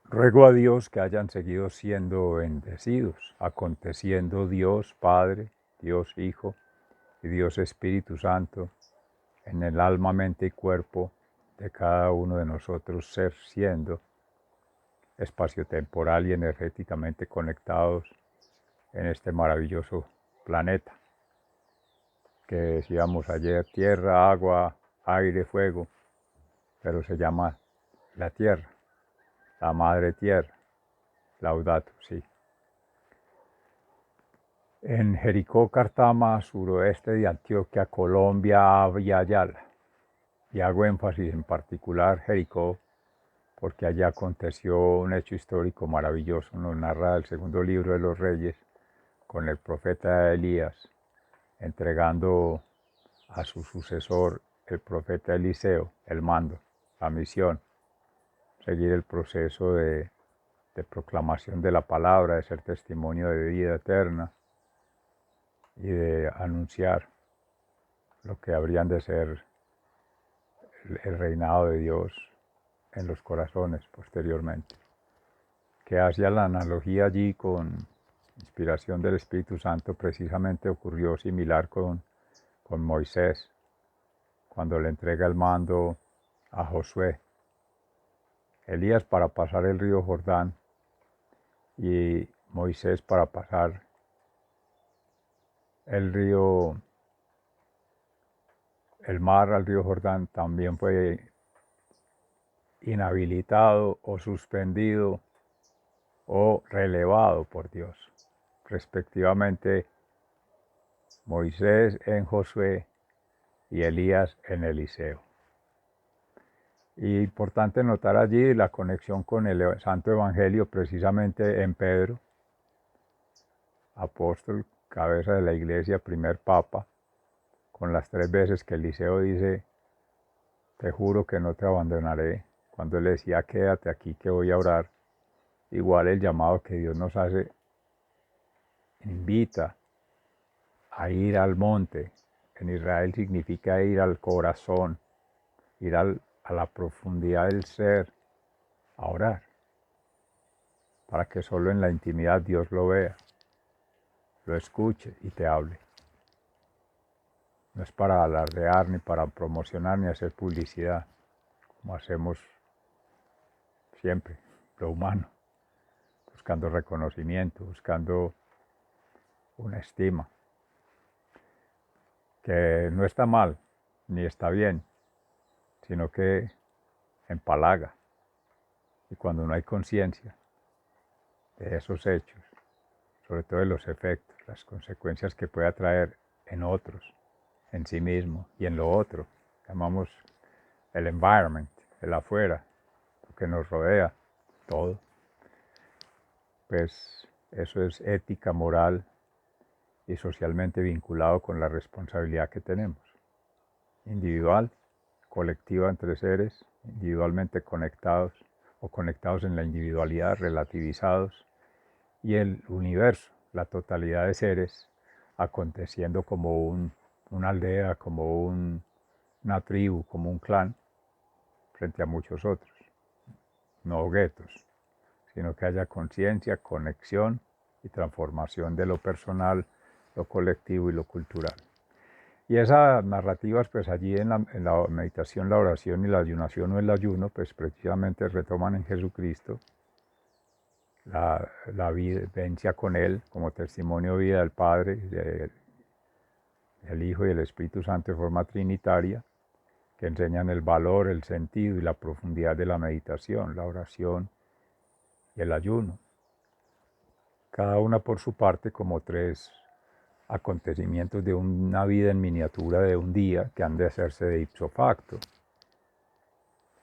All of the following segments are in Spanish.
Ruego a Dios que hayan seguido siendo bendecidos, aconteciendo Dios Padre, Dios Hijo y Dios Espíritu Santo en el alma, mente y cuerpo de cada uno de nosotros, ser siendo espaciotemporal y energéticamente conectados en este maravilloso planeta que decíamos ayer: tierra, agua, aire, fuego, pero se llama la tierra, la madre tierra, Laudato Si. En Jericó, Cartama, suroeste de Antioquia, Colombia, Abya, Yala. Y hago énfasis en particular Jericó porque allá aconteció un hecho histórico maravilloso. Nos narra el segundo libro de los Reyes con el profeta Elías entregando a su sucesor, el profeta Eliseo, el mando, la misión, seguir el proceso de proclamación de la palabra, de ser testimonio de vida eterna y de anunciar lo que habrían de ser el reinado de Dios en los corazones posteriormente. Que hacía la analogía allí con inspiración del Espíritu Santo, precisamente ocurrió similar con Moisés, cuando le entrega el mando a Josué. Elías para pasar el río Jordán y Moisés para pasar el mar al río Jordán, también fue inhabilitado o suspendido o relevado por Dios, respectivamente Moisés en Josué y Elías en Eliseo. Y importante notar allí la conexión con el Santo Evangelio, precisamente en Pedro, apóstol, cabeza de la iglesia, primer papa, con las 3 veces que Eliseo dice: te juro que no te abandonaré. Cuando él le decía: quédate aquí que voy a orar. Igual el llamado que Dios nos hace, invita a ir al monte. En Israel significa ir al corazón, ir a la profundidad del ser, a orar, para que solo en la intimidad Dios lo vea, lo escuche y te hable. No es para alardear, ni para promocionar, ni hacer publicidad, como hacemos siempre, lo humano, buscando reconocimiento, buscando una estima, que no está mal, ni está bien, sino que empalaga. Y cuando no hay conciencia de esos hechos, sobre todo de los efectos, las consecuencias que puede traer en otros, en sí mismo y en lo otro, llamamos el environment, el afuera, lo que nos rodea, todo, pues eso es ética, moral y socialmente vinculado con la responsabilidad que tenemos, individual, colectiva entre seres, individualmente conectados o conectados en la individualidad, relativizados, y el universo, la totalidad de seres, aconteciendo como una aldea, como una tribu, como un clan, frente a muchos otros, no guetos, sino que haya conciencia, conexión y transformación de lo personal, lo colectivo y lo cultural. Y esas narrativas, pues allí en la meditación, la oración y la ayunación o el ayuno, pues precisamente retoman en Jesucristo la vivencia con Él como testimonio de vida del Padre, del Hijo y del Espíritu Santo de forma trinitaria, que enseñan el valor, el sentido y la profundidad de la meditación, la oración y el ayuno. Cada una por su parte como 3 acontecimientos de una vida en miniatura de un día que han de hacerse de ipso facto.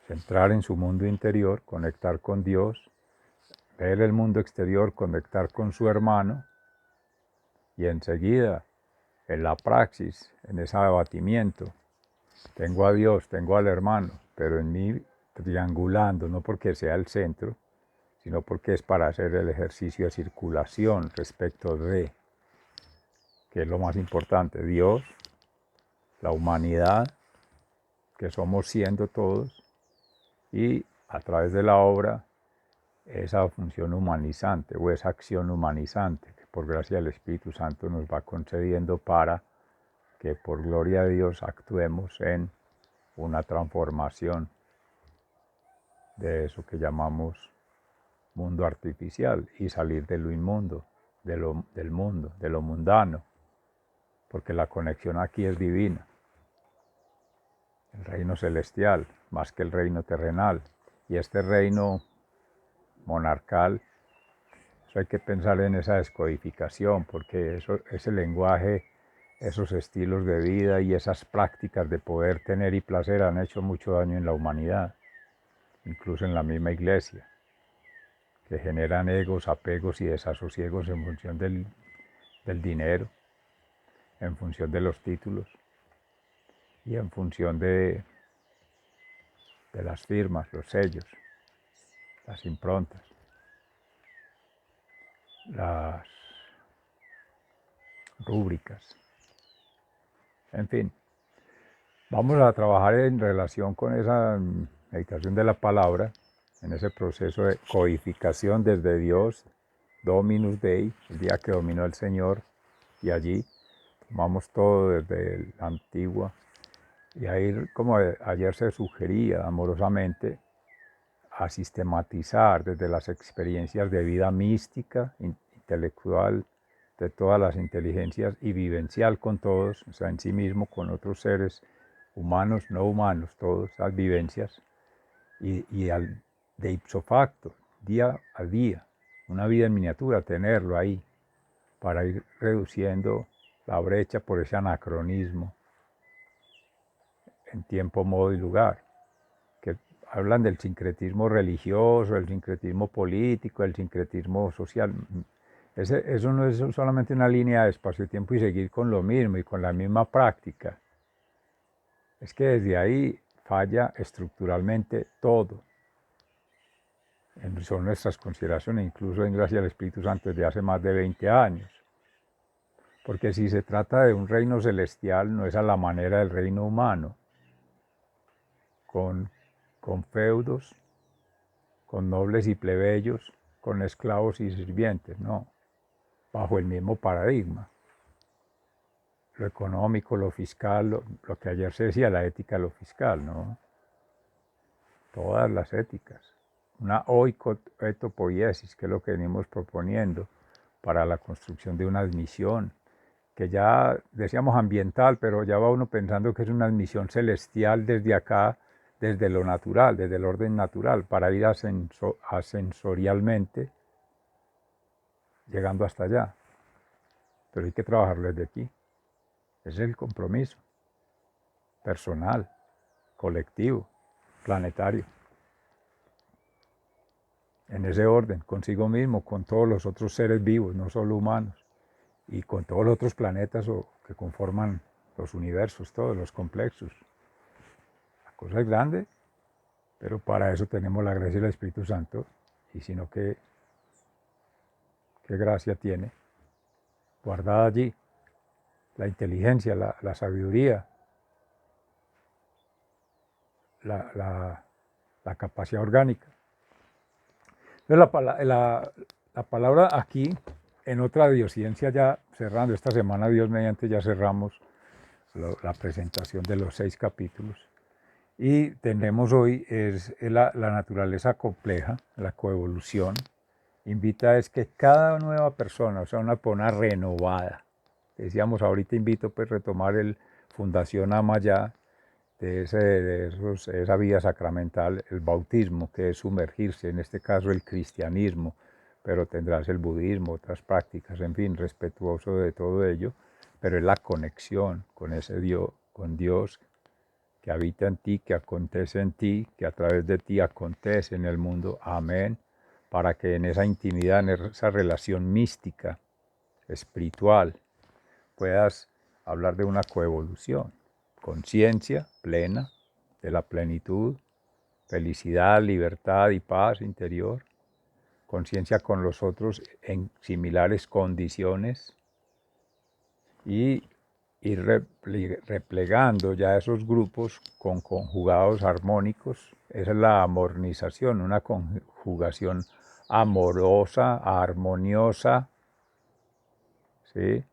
Centrar en su mundo interior, conectar con Dios, ver el mundo exterior, conectar con su hermano y enseguida en la praxis, en ese abatimiento, tengo a Dios, tengo al hermano, pero en mí triangulando, no porque sea el centro, sino porque es para hacer el ejercicio de circulación respecto de, que es lo más importante, Dios, la humanidad, que somos siendo todos, y a través de la obra esa función humanizante o esa acción humanizante que por gracia del Espíritu Santo nos va concediendo para que por gloria de Dios actuemos en una transformación de eso que llamamos mundo artificial y salir de lo inmundo, del mundo, de lo mundano, porque la conexión aquí es divina. El reino celestial, más que el reino terrenal. Y este reino monarcal, eso hay que pensar en esa descodificación, porque ese lenguaje, esos estilos de vida y esas prácticas de poder tener y placer han hecho mucho daño en la humanidad, incluso en la misma iglesia, que generan egos, apegos y desasosiegos en función del dinero, en función de los títulos y en función de las firmas, los sellos, las improntas, las rúbricas, en fin. Vamos a trabajar en relación con esa meditación de la palabra, en ese proceso de codificación desde Dios, Dominus Dei, el día que dominó el Señor, y allí tomamos todo desde la antigua, y ahí, como ayer se sugería amorosamente, a sistematizar desde las experiencias de vida mística, intelectual, de todas las inteligencias y vivencial con todos, o sea, en sí mismo, con otros seres humanos, no humanos, todas esas vivencias, de ipso facto, día a día, una vida en miniatura, tenerlo ahí, para ir reduciendo la brecha por ese anacronismo en tiempo, modo y lugar, que hablan del sincretismo religioso, el sincretismo político, el sincretismo social. Eso no es solamente una línea de espacio-tiempo y seguir con lo mismo y con la misma práctica. Es que desde ahí falla estructuralmente todo. Son nuestras consideraciones, incluso en gracia del Espíritu Santo desde hace más de 20 años. Porque si se trata de un reino celestial, no es a la manera del reino humano, con feudos, con nobles y plebeyos, con esclavos y sirvientes, no, bajo el mismo paradigma. Lo económico, lo fiscal, lo que ayer se decía, la ética, lo fiscal, ¿no? Todas las éticas. Una oikoetopoiesis, que es lo que venimos proponiendo para la construcción de una admisión, que ya decíamos ambiental, pero ya va uno pensando que es una admisión celestial desde acá, desde lo natural, desde el orden natural, para ir ascensorialmente, llegando hasta allá. Pero hay que trabajarlo desde aquí. Ese es el compromiso personal, colectivo, planetario. En ese orden, consigo mismo, con todos los otros seres vivos, no solo humanos, y con todos los otros planetas que conforman los universos, todos los complejos. La cosa es grande, pero para eso tenemos la gracia del Espíritu Santo, y si no, ¿qué gracia tiene? Guardada allí, la inteligencia, la sabiduría, la capacidad orgánica. Entonces la palabra aquí, en otra diosciencia ya cerrando, esta semana Dios mediante ya cerramos la presentación de los 6 capítulos. Y tendremos hoy es la naturaleza compleja, la coevolución. Invita es que cada nueva persona, o sea, una persona renovada. Decíamos, ahorita invito pues retomar el Fundación Amayá, esa vida sacramental, el bautismo, que es sumergirse, en este caso el cristianismo, pero tendrás el budismo, otras prácticas, en fin, respetuoso de todo ello, pero es la conexión con ese Dios, con Dios que habita en ti, que acontece en ti, que a través de ti acontece en el mundo. Amén. Para que en esa intimidad, en esa relación mística, espiritual, puedas hablar de una coevolución. Conciencia plena de la plenitud, felicidad, libertad y paz interior, conciencia con los otros en similares condiciones y ir replegando ya esos grupos con conjugados armónicos. Esa es la armonización, una conjugación amorosa, armoniosa, ¿sí?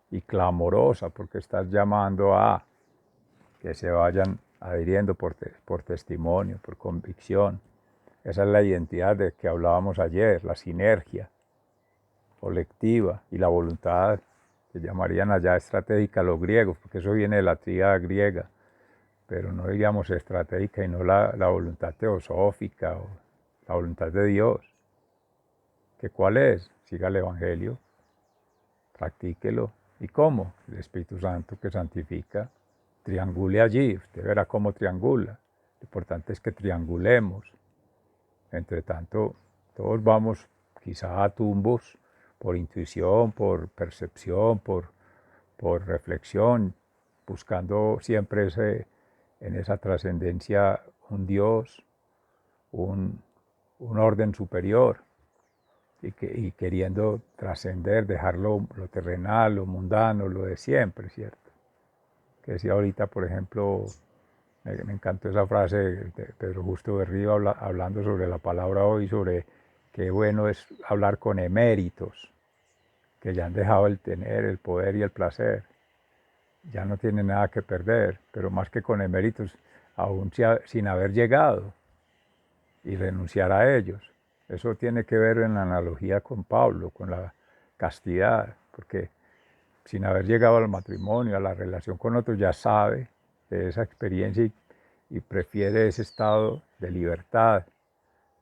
Y clamorosa, porque estás llamando a que se vayan adhiriendo por testimonio, por convicción. Esa es la identidad de que hablábamos ayer, la sinergia colectiva y la voluntad, que llamarían allá estratégica los griegos, porque eso viene de la tríada griega, pero no diríamos estratégica y no la voluntad teosófica o la voluntad de Dios. ¿Que cuál es? Siga el Evangelio, practíquelo. ¿Y cómo? El Espíritu Santo que santifica, triangule allí, usted verá cómo triangula. Lo importante es que triangulemos. Entre tanto, todos vamos quizá a tumbos por intuición, por percepción, por reflexión, buscando siempre en esa trascendencia un Dios, un orden superior y queriendo trascender, dejar lo terrenal, lo mundano, lo de siempre, ¿cierto? Que decía ahorita, por ejemplo, me encantó esa frase de Pedro Justo Berrío hablando sobre la palabra hoy, sobre qué bueno es hablar con eméritos, que ya han dejado el tener, el poder y el placer. Ya no tienen nada que perder, pero más que con eméritos, aún sin haber llegado y renunciar a ellos. Eso tiene que ver en la analogía con Pablo, con la castidad, porque sin haber llegado al matrimonio, a la relación con otros, ya sabe de esa experiencia y prefiere ese estado de libertad,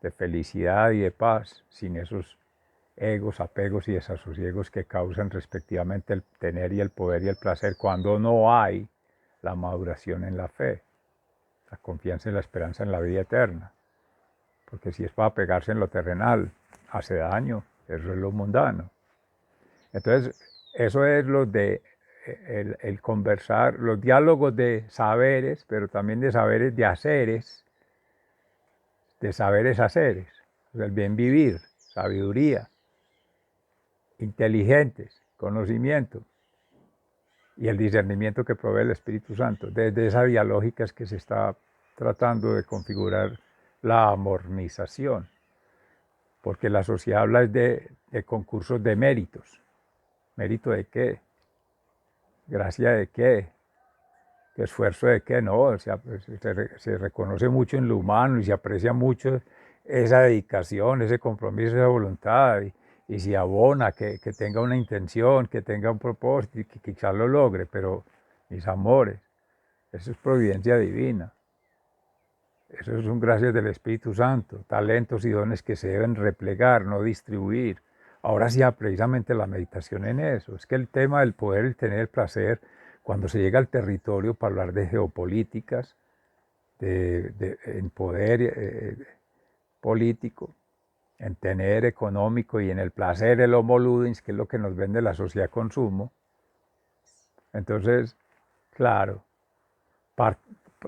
de felicidad y de paz, sin esos egos, apegos y desasosiegos que causan respectivamente el tener y el poder y el placer cuando no hay la maduración en la fe, la confianza y la esperanza en la vida eterna. Porque si es para pegarse en lo terrenal, hace daño, eso es lo mundano. Entonces, eso es lo de el conversar, los diálogos de saberes, pero también de saberes de haceres, de saberes haceres, o sea, el bien vivir, sabiduría, inteligentes, conocimiento y el discernimiento que provee el Espíritu Santo. Desde esa dialógica es que se está tratando de configurar la amornización, porque la sociedad habla de concursos de méritos. ¿Mérito de qué? ¿Gracia de qué? ¿Esfuerzo de qué? No, o sea, pues, se reconoce mucho en lo humano y se aprecia mucho esa dedicación, ese compromiso, esa voluntad, y si abona, que tenga una intención, que tenga un propósito y que quizás lo logre, pero mis amores, eso es providencia divina, eso es un gracias del Espíritu Santo, talentos y dones que se deben replegar, no distribuir. Ahora sí, precisamente la meditación en eso, es que el tema del poder, el tener el placer, cuando se llega al territorio para hablar de geopolíticas, en poder político, en tener económico y en el placer, el homo ludens, que es lo que nos vende la sociedad de consumo. Entonces, claro,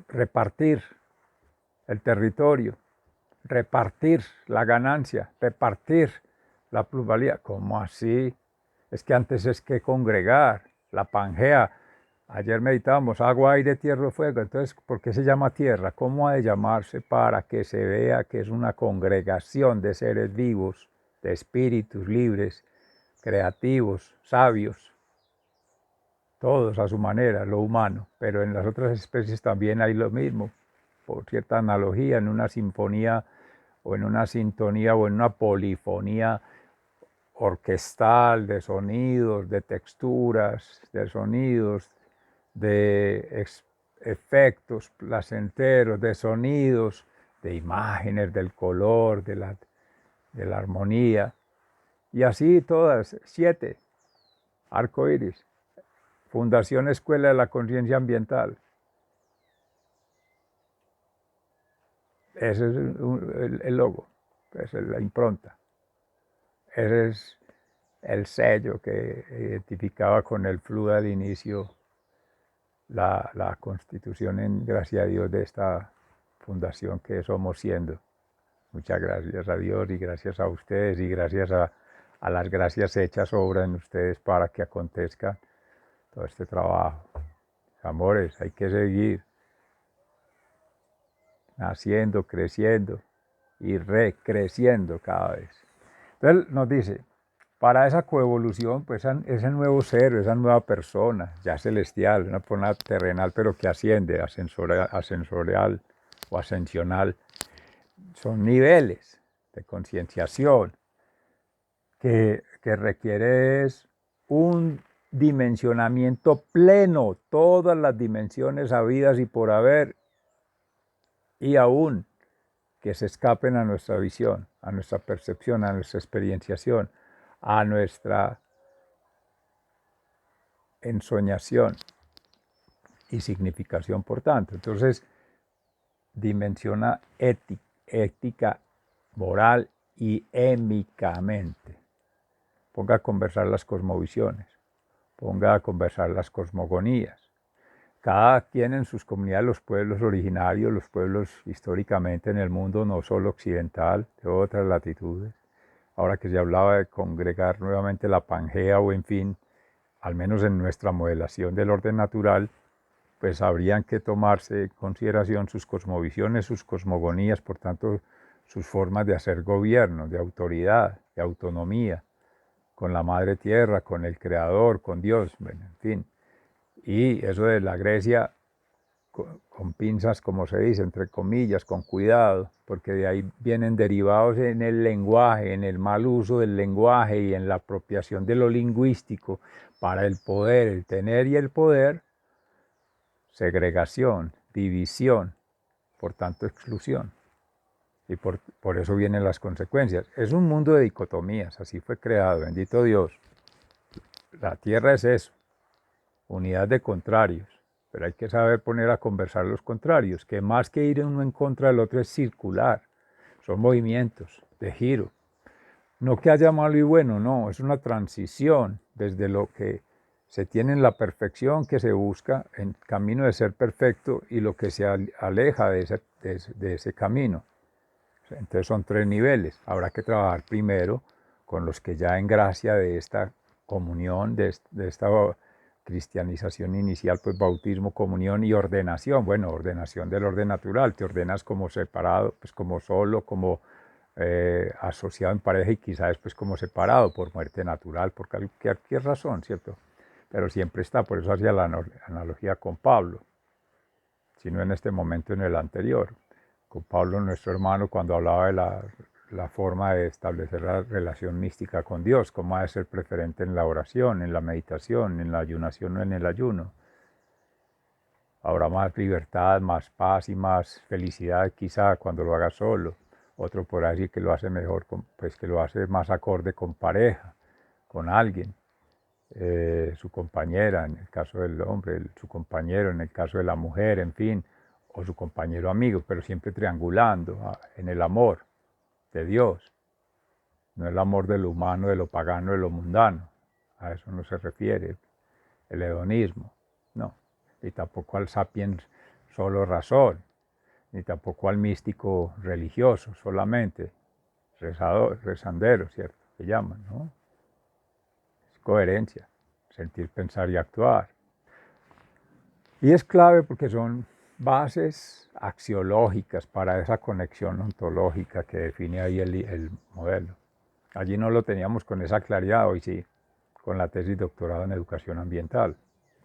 repartir el territorio, repartir la ganancia, repartir la plusvalía. ¿Cómo así? Es que antes es que congregar, la Pangea. Ayer meditábamos agua, aire, tierra, fuego. Entonces, ¿por qué se llama tierra? ¿Cómo ha de llamarse para que se vea que es una congregación de seres vivos, de espíritus libres, creativos, sabios, todos a su manera, lo humano? Pero en las otras especies también hay lo mismo, por cierta analogía, en una sinfonía o en una sintonía o en una polifonía orquestal de sonidos, de texturas, de sonidos, de efectos placenteros, de sonidos, de imágenes, del color, de la armonía. Y así todas, 7, arco iris, Fundación Escuela de la Conciencia Ambiental. Ese es el logo, esa es la impronta. Ese es el sello que identificaba con el FLUDA al inicio la constitución, en gracia a Dios, de esta fundación que somos siendo. Muchas gracias a Dios y gracias a ustedes y gracias a las gracias hechas obra en ustedes para que acontezca todo este trabajo. Amores, hay que seguir naciendo, creciendo y recreciendo cada vez. Entonces nos dice, para esa coevolución, pues ese nuevo ser, esa nueva persona, ya celestial, una persona terrenal, pero que asciende, ascensorial o ascensional, son niveles de concienciación que requiere un dimensionamiento pleno, todas las dimensiones habidas y por haber, y aún que se escapen a nuestra visión, a nuestra percepción, a nuestra experienciación, a nuestra ensoñación y significación, por tanto. Entonces, dimensiona ética, moral y émicamente. Ponga a conversar las cosmovisiones, ponga a conversar las cosmogonías. Cada quien en sus comunidades, los pueblos originarios, los pueblos históricamente en el mundo, no solo occidental, de otras latitudes. Ahora que se hablaba de congregar nuevamente la Pangea o en fin, al menos en nuestra modelación del orden natural, pues habrían que tomarse en consideración sus cosmovisiones, sus cosmogonías, por tanto, sus formas de hacer gobierno, de autoridad, de autonomía, con la madre tierra, con el creador, con Dios, bueno, en fin. Y eso de la Grecia, con pinzas, como se dice, entre comillas, con cuidado, porque de ahí vienen derivados en el lenguaje, en el mal uso del lenguaje y en la apropiación de lo lingüístico para el poder, el tener y el poder, segregación, división, por tanto exclusión. Y por eso vienen las consecuencias. Es un mundo de dicotomías, así fue creado, bendito Dios. La tierra es eso, unidad de contrarios, pero hay que saber poner a conversar los contrarios, que más que ir uno en contra del otro es circular, son movimientos de giro. No que haya malo y bueno, no, es una transición desde lo que se tiene en la perfección que se busca en camino de ser perfecto y lo que se aleja de ese camino. Entonces son 3 niveles. Habrá que trabajar primero con los que ya en gracia de esta comunión, de esta cristianización inicial, pues bautismo, comunión y ordenación. Bueno, ordenación del orden natural. Te ordenas como separado, pues como solo, como asociado en pareja y quizás después como separado por muerte natural, por cualquier razón, ¿cierto? Pero siempre está, por eso hacía la analogía con Pablo, sino en este momento en el anterior. Con Pablo, nuestro hermano, cuando hablaba de la forma de establecer la relación mística con Dios, cómo ha de ser preferente en la oración, en la meditación, en la ayunación o en el ayuno. Habrá más libertad, más paz y más felicidad quizá cuando lo haga solo. Otro podrá decir que lo hace mejor, pues que lo hace más acorde con pareja, con alguien. Su compañera, en el caso del hombre, su compañero, en el caso de la mujer, en fin, o su compañero amigo, pero siempre triangulando en el amor de Dios, no el amor de lo humano, de lo pagano, de lo mundano. A eso no se refiere el hedonismo, no, ni tampoco al sapiens solo razón, ni tampoco al místico religioso solamente, rezandero, ¿cierto? Se llaman, ¿no? Es coherencia, sentir, pensar y actuar. Y es clave porque son bases axiológicas para esa conexión ontológica que define ahí el modelo. Allí no lo teníamos con esa claridad, hoy sí, con la tesis doctorado en educación ambiental,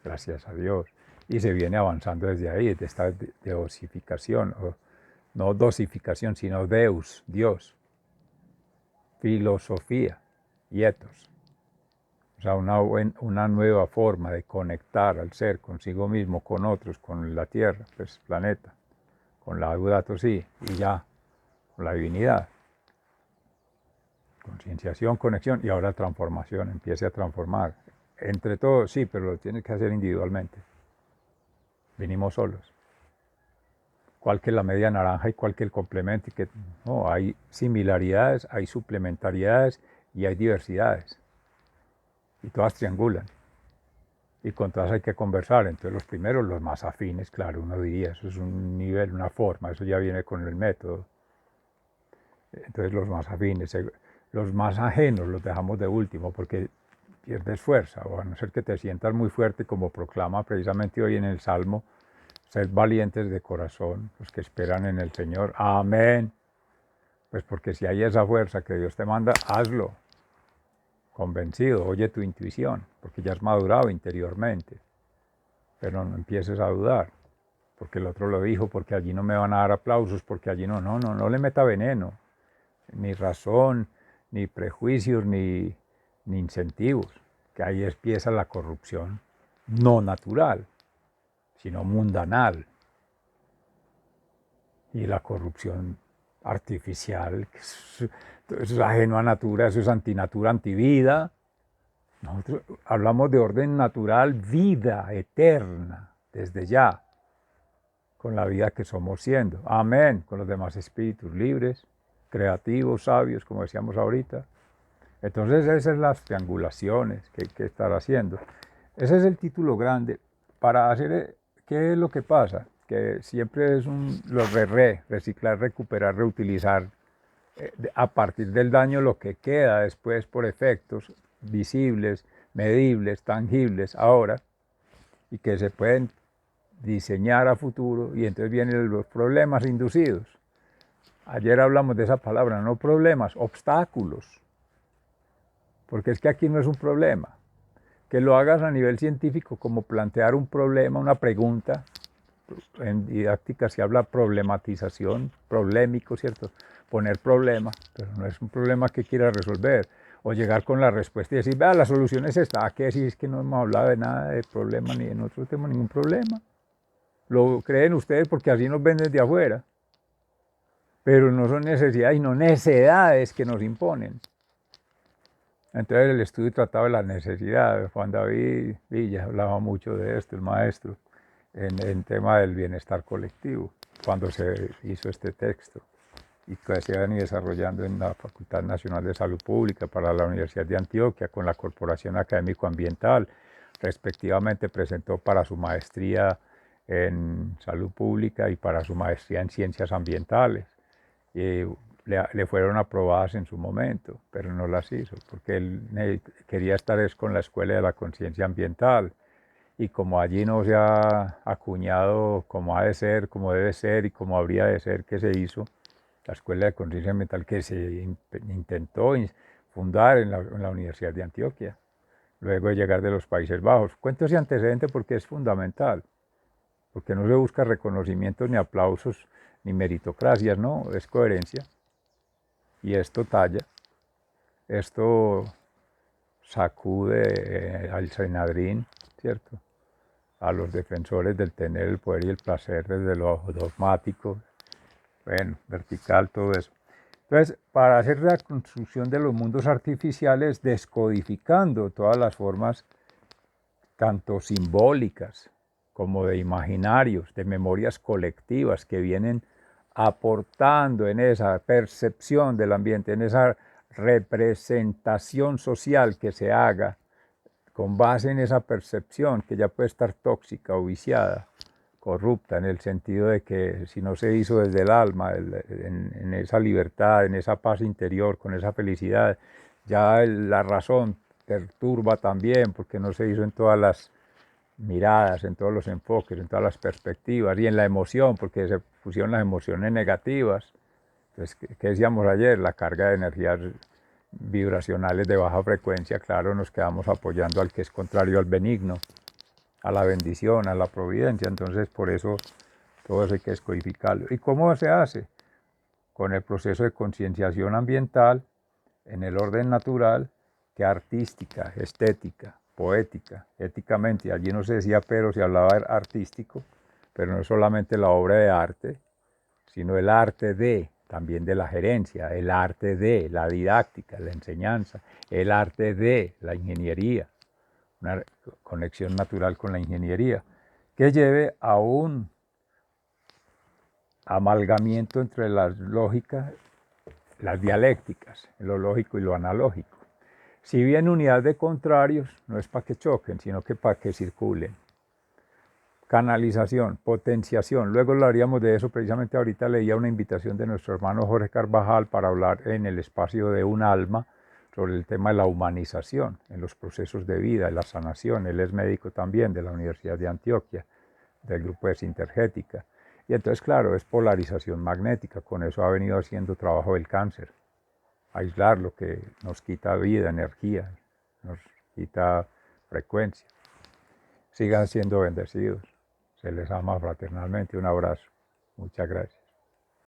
gracias a Dios. Y se viene avanzando desde ahí, desde esta deosificación, o no dosificación, sino deus, Dios, filosofía y ethos. O sea, una nueva forma de conectar al ser consigo mismo, con otros, con la Tierra, pues planeta, con la Laudato Si, y ya, con la divinidad. Concienciación, conexión y ahora transformación, empiece a transformar. Entre todos, sí, pero lo tienes que hacer individualmente. Vinimos solos. ¿Cuál que la media naranja y cuál que el complemento? No, hay similaridades, hay suplementariedades y hay diversidades. Y todas triangulan. Y con todas hay que conversar. Entonces los primeros, los más afines, claro, uno diría, eso es un nivel, una forma, eso ya viene con el método. Entonces los más afines, los más ajenos los dejamos de último porque pierdes fuerza, o a no ser que te sientas muy fuerte, como proclama precisamente hoy en el Salmo, sed valientes de corazón, los que esperan en el Señor. Amén. Pues porque si hay esa fuerza que Dios te manda, hazlo, convencido, oye tu intuición, porque ya has madurado interiormente, pero no empieces a dudar, porque el otro lo dijo, porque allí no me van a dar aplausos, porque allí no le meta veneno, ni razón, ni prejuicios, ni incentivos, que ahí empieza la corrupción no natural, sino mundanal. Y la corrupción artificial, que eso es ajeno a natura, eso es antinatura, antivida. Nosotros hablamos de orden natural, vida eterna, desde ya, con la vida que somos siendo. Amén, con los demás espíritus libres, creativos, sabios, como decíamos ahorita. Entonces esas son las triangulaciones que hay que estar haciendo. Ese es el título grande. Para hacer, ¿qué es lo que pasa? Que siempre es reciclar, recuperar, reutilizar, a partir del daño lo que queda después por efectos visibles, medibles, tangibles ahora, y que se pueden diseñar a futuro, y entonces vienen los problemas inducidos. Ayer hablamos de esa palabra, no problemas, obstáculos, porque es que aquí no es un problema. Que lo hagas a nivel científico como plantear un problema, una pregunta. En didáctica se habla problematización, problemático, ¿cierto? Poner problema, pero no es un problema que quieras resolver. O llegar con la respuesta y decir, vea, la solución es esta. ¿A qué decir? Es que no hemos hablado de nada de problema, ni nosotros tenemos ningún problema. Lo creen ustedes porque así nos venden de afuera. Pero no son necesidades, sino necedades que nos imponen. Entonces el estudio trataba de las necesidades. Juan David Villa hablaba mucho de esto, el maestro, en tema del bienestar colectivo, cuando se hizo este texto, y que se han ido desarrollando en la Facultad Nacional de Salud Pública para la Universidad de Antioquia, con la Corporación Académico Ambiental, respectivamente presentó para su maestría en Salud Pública y para su maestría en Ciencias Ambientales. Le fueron aprobadas en su momento, pero no las hizo, porque él quería estar con la Escuela de la Conciencia Ambiental, y como allí no se ha acuñado como ha de ser, como debe ser y como habría de ser que se hizo, la Escuela de Conciencia Ambiental que se intentó fundar en la Universidad de Antioquia, luego de llegar de los Países Bajos. Cuento ese antecedente porque es fundamental, porque no se busca reconocimientos ni aplausos ni meritocracias, no, es coherencia. Y esto talla, esto sacude al Senadrín, ¿cierto? A los defensores del tener el poder y el placer desde lo dogmático, bueno, vertical, todo eso. Entonces, para hacer la construcción de los mundos artificiales, descodificando todas las formas, tanto simbólicas como de imaginarios, de memorias colectivas que vienen aportando en esa percepción del ambiente, en esa representación social que se haga con base en esa percepción, que ya puede estar tóxica o viciada, corrupta, en el sentido de que si no se hizo desde el alma, en esa libertad, en esa paz interior, con esa felicidad, ya la razón perturba también, porque no se hizo en todas las miradas, en todos los enfoques, en todas las perspectivas, y en la emoción, porque se pusieron las emociones negativas. Entonces, ¿qué decíamos ayer? La carga de energías vibracionales de baja frecuencia, claro, nos quedamos apoyando al que es contrario al benigno, a la bendición, a la providencia. Entonces, por eso todo eso hay que descodificarlo. ¿Y cómo se hace? Con el proceso de concienciación ambiental en el orden natural, que artística, estética, poética, éticamente. Allí no se decía pero, se hablaba artístico, pero no es solamente la obra de arte, sino el arte de, también de la gerencia, el arte de la didáctica, la enseñanza, el arte de la ingeniería, una conexión natural con la ingeniería, que lleve a un amalgamiento entre las lógicas, las dialécticas, lo lógico y lo analógico. Si bien unidad de contrarios, no es para que choquen, sino que para que circulen. Canalización, potenciación, luego hablaríamos de eso. Precisamente ahorita leía una invitación de nuestro hermano Jorge Carvajal para hablar en el espacio de un alma sobre el tema de la humanización en los procesos de vida, de la sanación. Él es médico también de la Universidad de Antioquia, del grupo de Sintergética. Y entonces, claro, es polarización magnética, con eso ha venido haciendo trabajo del cáncer, aislar lo que nos quita vida, energía, nos quita frecuencia. Sigan siendo bendecidos, se les ama fraternalmente, un abrazo, muchas gracias.